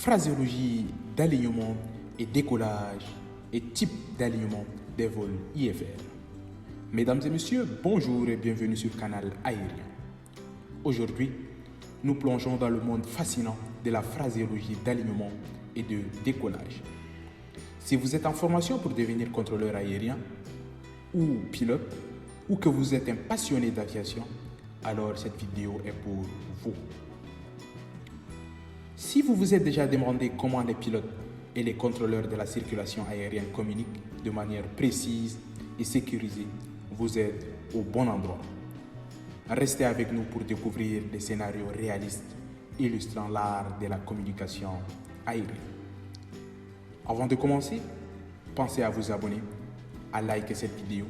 phraséologie d'alignement et décollage et type d'alignement des vols IFR. Mesdames et messieurs, bonjour et bienvenue sur Canal Aérien. Aujourd'hui, nous plongeons dans le monde fascinant de la phraséologie d'alignement et de décollage. Si vous êtes en formation pour devenir contrôleur aérien ou pilote, ou que vous êtes un passionné d'aviation, alors cette vidéo est pour vous. Si vous vous êtes déjà demandé comment les pilotes et les contrôleurs de la circulation aérienne communiquent de manière précise et sécurisée, vous êtes au bon endroit. Restez avec nous pour découvrir des scénarios réalistes illustrant l'art de la communication aérienne. Avant de commencer, pensez à vous abonner, à liker cette vidéo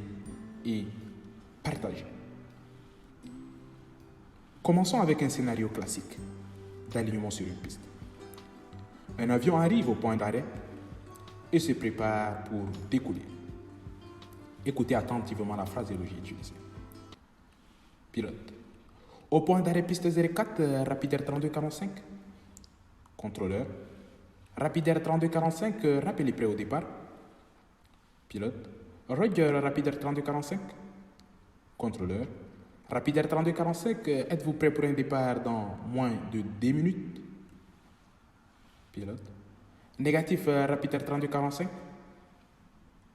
et partager. Commençons avec un scénario classique d'alignement sur une piste. Un avion arrive au point d'arrêt et se prépare pour décoller. Écoutez attentivement la phraséologie utilisée. Pilote. Au point d'arrêt piste 04, Rapidair 3245. Contrôleur. Rapidair 3245, rappelez prêt au départ. Pilote. Roger, Rapidair 3245. Contrôleur. Rapidair 3245, êtes-vous prêt pour un départ dans moins de 2 minutes? Pilote. Négatif, Rapidair 3245.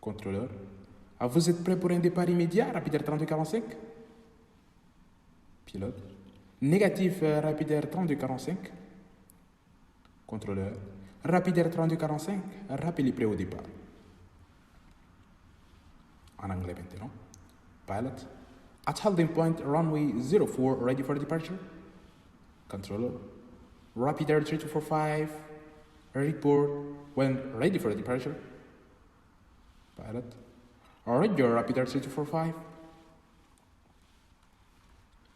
Contrôleur. Vous êtes prêt pour un départ immédiat, Rapidair 3245? Pilote. Négatif, Rapidair 3245. Contrôleur. Rapidair 3245, rappelez prêt au départ. En anglais maintenant. Pilot. At holding point, runway 04, ready for departure. Controller. Rapidair 3245, report when ready for departure. Pilot. Roger, Rapidair 3245.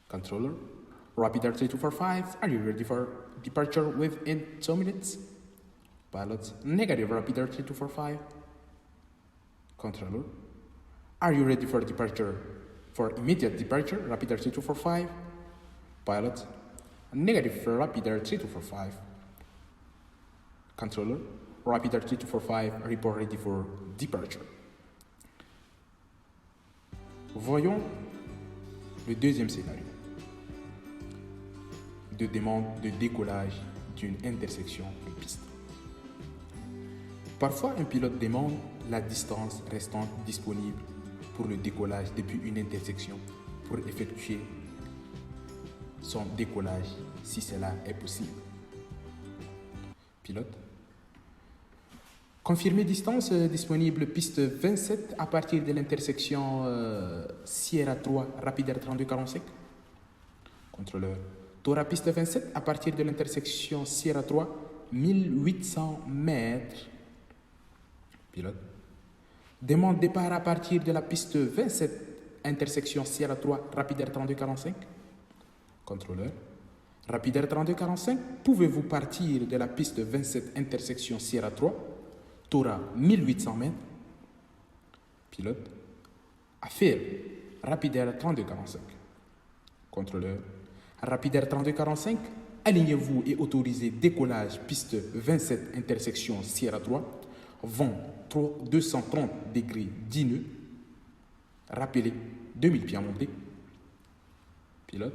Controller. Rapidair 3245, are you ready for departure within 2 minutes? Pilot. Negative, Rapidair 3245. Controller. Are you ready for departure? For immediate departure, Rapidair 3245. Pilot. Negative for Rapidair 3245. Controller. Rapidair 3245, report ready for departure. Voyons le deuxième scénario de demande de décollage d'une intersection de piste. Parfois, un pilote demande la distance restante disponible pour le décollage depuis une intersection pour effectuer son décollage si cela est possible. Pilote. Confirmez distance disponible piste 27 à partir de l'intersection Sierra 3 Rapidair 3245. Contrôleur. Tora piste 27 à partir de l'intersection Sierra 3 1800 mètres. Pilote. Demande départ à partir de la piste 27, intersection Sierra 3, Rapidair 3245. Contrôleur. Rapidair 3245, pouvez-vous partir de la piste 27, intersection Sierra 3, Tora 1800 mètres? Pilote. Affaire. Rapidair 3245. Contrôleur. Rapidair 3245, alignez-vous et autorisez décollage piste 27, intersection Sierra 3, vent 230 degrés 10 nœuds. Rappelez, 2000 pieds à monter. Pilote.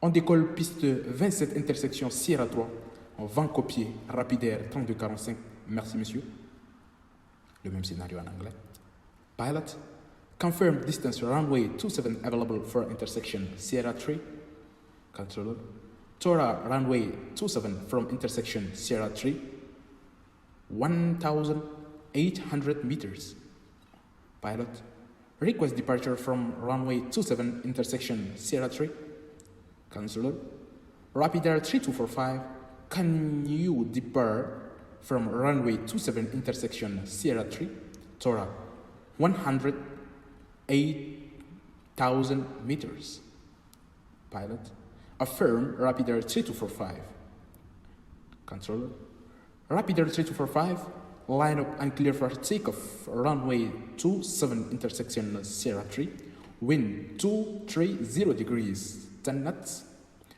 On décolle piste 27 intersection Sierra 3, vent copié, Rapidair 3245. Merci monsieur. Le même scénario en anglais. Pilot. Confirm distance runway 27 available for intersection Sierra 3. Controller. Tora runway 27 from intersection Sierra 3. 1,800 meters. Pilot. Request departure from runway 27 intersection Sierra 3. Controller. Rapidair 3245, can you depart from runway 27 intersection Sierra 3? Tora. 108,000 meters. Pilot. Affirm Rapidair 3245. Controller. Rapidair 3245, line up and clear for takeoff, runway 27 intersection Sierra 3, wind 230 degrees, 10 knots,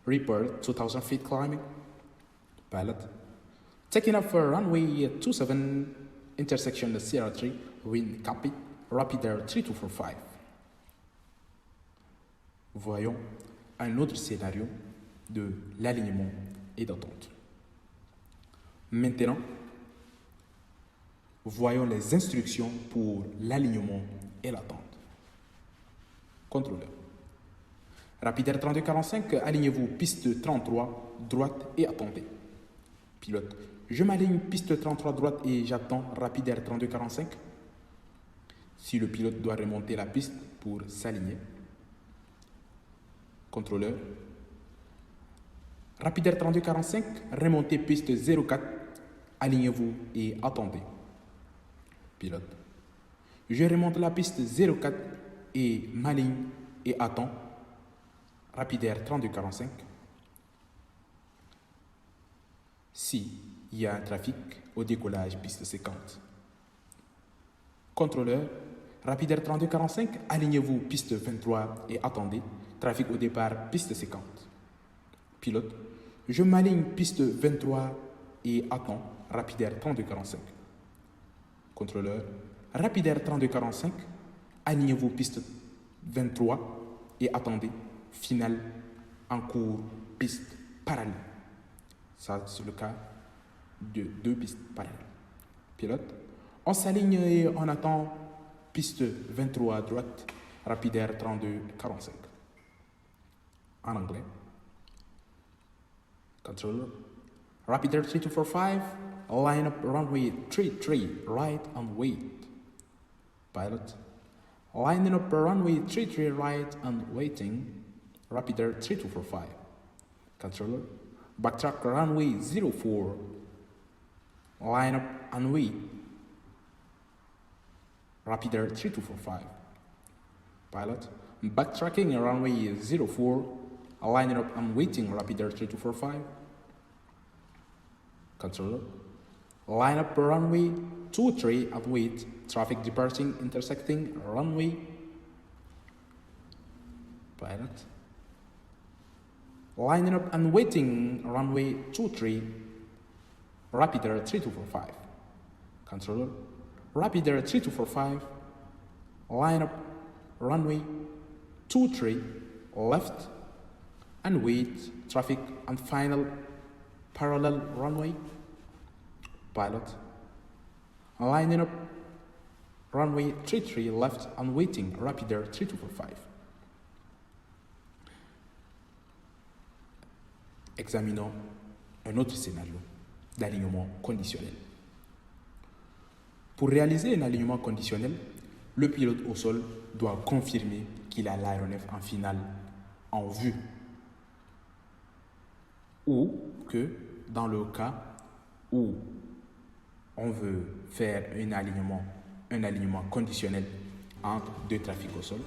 report 2000 feet climbing. Pilot. Taking off for runway 27, intersection de Sierra 3, wind copy, rapid air 3245. Voyons un autre scénario de l'alignement et d'attente. Maintenant, voyons les instructions pour l'alignement et l'attente. Contrôleur. Rapidaire 3245, alignez-vous piste 33, droite et attendez. Pilote. Je m'aligne piste 33 droite et j'attends Rapidaire 3245. Si le pilote doit remonter la piste pour s'aligner. Contrôleur. Rapidaire 3245, remontez piste 04, alignez-vous et attendez. Pilote. Je remonte la piste 04 et m'aligne et attends. Rapidaire 3245. Si il y a un trafic au décollage piste 50. Contrôleur, Rapidaire 3245, alignez-vous piste 23 et attendez. Trafic au départ piste 50. Pilote, je m'aligne piste 23 et attends. Rapidaire 3245. Contrôleur, Rapidaire 3245, alignez-vous piste 23 et attendez. Finale en cours piste parallèle. Ça, c'est le cas de deux pistes parallèles. Pilote, on s'aligne et on attend piste 23 à droite, Rapidaire 3245. En anglais. Controller. Rapidaire 3245, line up runway 33 right and wait. Pilot. Lining up runway 33 right and waiting. Rapidaire 3245. Controller. Backtrack runway 04. Line up and wait. Rapidaire 3245. Pilot. Backtracking runway 04. Lining up and waiting. Rapidaire 3245. Controller. Line up runway 23 and wait. Traffic departing intersecting runway. Pilot. Lining up and waiting runway 23, Rapidaire 3245. Controller, Rapidaire 3245, line up runway 23, left and wait, traffic and final parallel runway. Pilot, lining up runway 33, left and waiting, Rapidaire 3245. Examinons un autre scénario d'alignement conditionnel. Pour réaliser un alignement conditionnel, le pilote au sol doit confirmer qu'il a l'aéronef en finale en vue. Ou que, dans le cas où on veut faire un alignement conditionnel entre deux trafics au sol,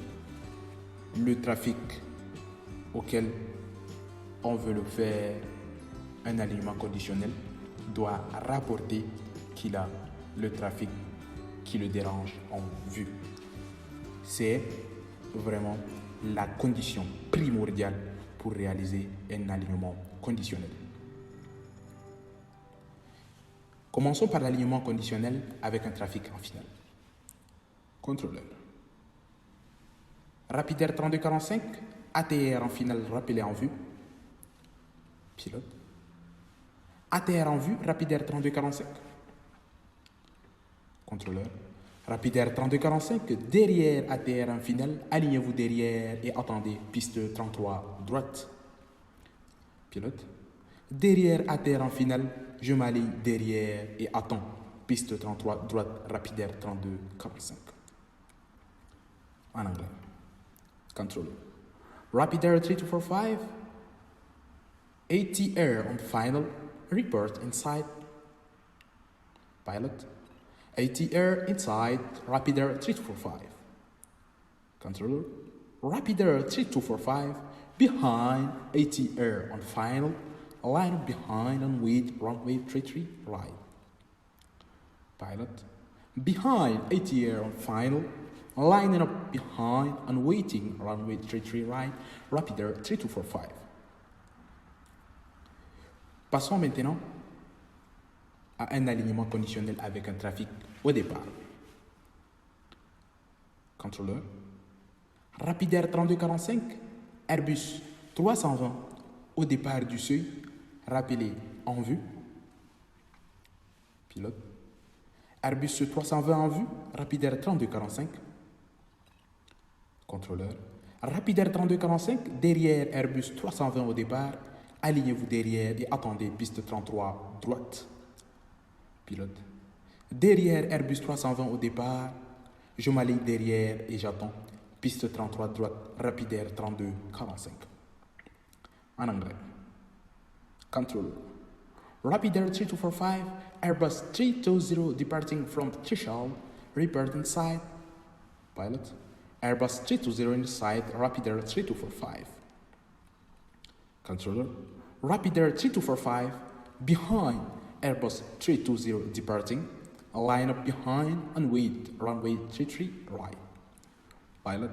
le trafic auquel on veut le faire un alignement conditionnel doit rapporter qu'il a le trafic qui le dérange en vue. C'est vraiment la condition primordiale pour réaliser un alignement conditionnel. Commençons par l'alignement conditionnel avec un trafic en finale. Contrôleur. Rapidaire 3245, ATR en finale rappelé en vue. Pilote. ATR en vue, Rapidaire 3245. Contrôleur. Rapidaire 3245, derrière ATR en finale, alignez-vous derrière et attendez piste 33 droite. Pilote. Derrière ATR en finale, je m'aligne derrière et attends piste 33 droite, Rapidaire 3245. En anglais. Contrôleur. Rapidaire 3245. ATR on final, report inside. Pilot. ATR inside, Rapidaire 3245. Controller. Rapidaire 3245, behind ATR on final, line up behind and wait runway 33 right. Pilot. Behind ATR on final, lining up behind and waiting runway 33 right, Rapidaire 3245. Passons maintenant à un alignement conditionnel avec un trafic au départ. Contrôleur. Rapidaire 3245, Airbus 320 au départ du seuil, rappelé en vue. Pilote. Airbus 320 en vue, Rapidaire 3245. Contrôleur. Rapidaire 3245, derrière Airbus 320 au départ, alignez-vous derrière et attendez piste 33 droite. Pilote. Derrière Airbus 320 au départ, je m'aligne derrière et j'attends piste 33 droite, Rapidaire 3245. En anglais. Contrôleur. Rapidaire 3245, Airbus 320 departing from threshold, report inside. Pilot. Airbus 320 inside, Rapidaire 3245. Controller. Rapidaire 3245, behind Airbus 320 departing, line up behind and wait, runway 33 right. Pilot.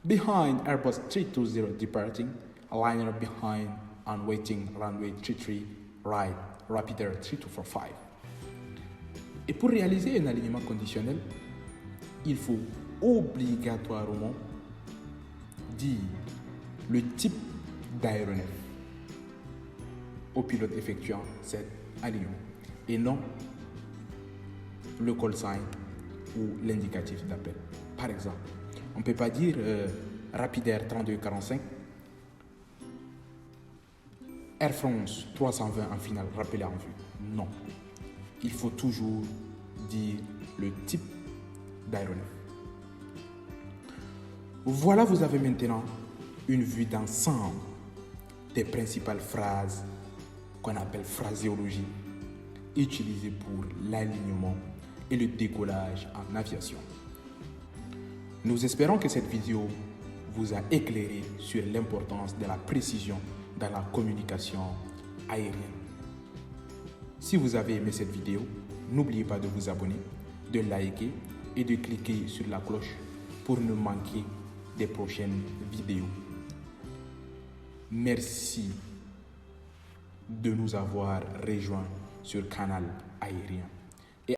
Behind Airbus 320 departing, line up behind and waiting, runway 33 right, Rapidaire 3245. Et pour réaliser un alignement conditionnel, il faut obligatoirement dire le type d'aéronef au pilote effectuant cet alignement et non le call sign ou l'indicatif d'appel. Par exemple, on ne peut pas dire Rapidaire 3245, Air France 320 en finale, rappelé en vue. Non. Il faut toujours dire le type d'aéronef. Voilà, vous avez maintenant une vue d'ensemble des principales phrases qu'on appelle phraséologie, utilisées pour l'alignement et le décollage en aviation. Nous espérons que cette vidéo vous a éclairé sur l'importance de la précision dans la communication aérienne. Si vous avez aimé cette vidéo, n'oubliez pas de vous abonner, de liker et de cliquer sur la cloche pour ne manquer des prochaines vidéos. Merci de nous avoir rejoints sur Canal Aérien.